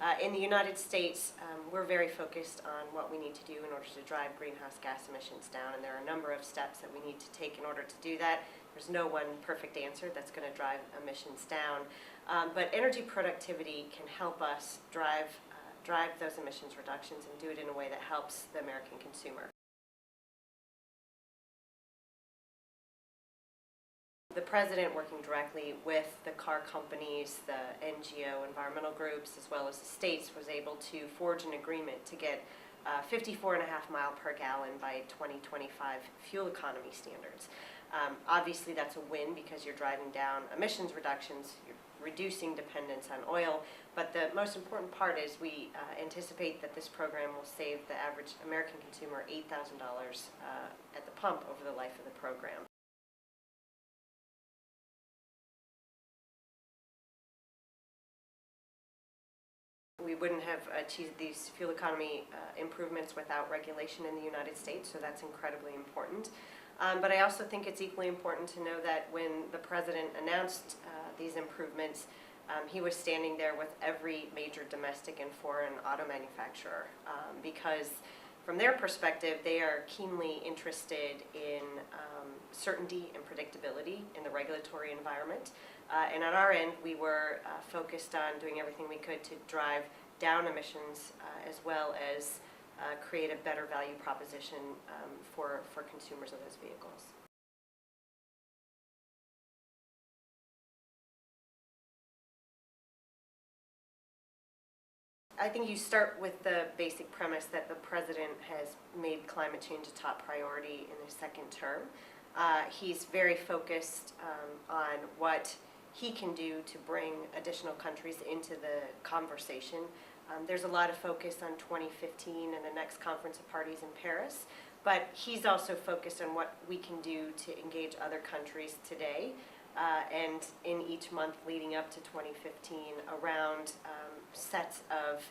In the United States, we're very focused on what we need to do in order to drive greenhouse gas emissions down, and there are a number of steps that we need to take in order to do that. There's no one perfect answer that's going to drive emissions down, but energy productivity can help us drive those emissions reductions and do it in a way that helps the American consumer. The president, working directly with the car companies, the NGO environmental groups, as well as the states, was able to forge an agreement to get 54.5 mile per gallon by 2025 fuel economy standards. Obviously that's a win because you're driving down emissions reductions, you're reducing dependence on oil, but the most important part is we anticipate that this program will save the average American consumer $8,000 at the pump over the life of the program. We wouldn't have achieved these fuel economy improvements without regulation in the United States, so that's incredibly important. But I also think it's equally important to know that when the president announced these improvements, he was standing there with every major domestic and foreign auto manufacturer because from their perspective, they are keenly interested in certainty and predictability in the regulatory environment. And on our end, we were focused on doing everything we could to drive down emissions as well as create a better value proposition for consumers of those vehicles. I think you start with the basic premise that the president has made climate change a top priority in his second term. He's very focused on what he can do to bring additional countries into the conversation. There's a lot of focus on 2015 and the next Conference of Parties in Paris, but he's also focused on what we can do to engage other countries today and in each month leading up to 2015 around sets of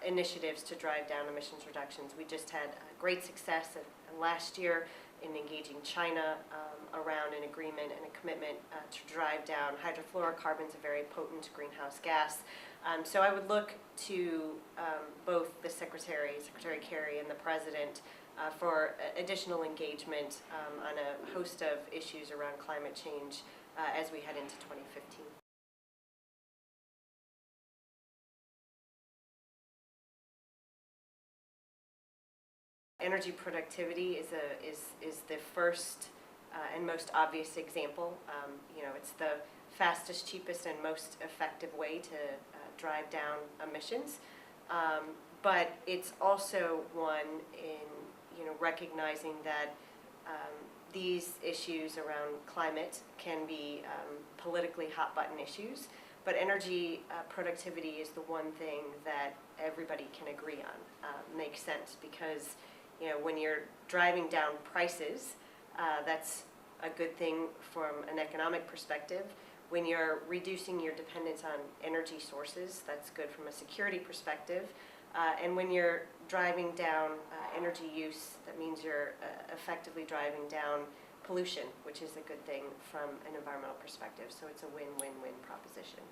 initiatives to drive down emissions reductions. We just had great success last year in engaging China around an agreement and a commitment to drive down hydrofluorocarbons, a very potent greenhouse gas. So I would look to both the Secretary Kerry, and the President for additional engagement on a host of issues around climate change as we head into 2015. Energy productivity is the first and most obvious example. It's the fastest, cheapest, and most effective way to drive down emissions. But it's also one in recognizing that these issues around climate can be politically hot-button issues, but energy productivity is the one thing that everybody can agree on. Makes sense because when you're driving down prices, that's a good thing from an economic perspective. When you're reducing your dependence on energy sources, that's good from a security perspective. And when you're driving down energy use, that means you're effectively driving down pollution, which is a good thing from an environmental perspective. So it's a win-win-win proposition.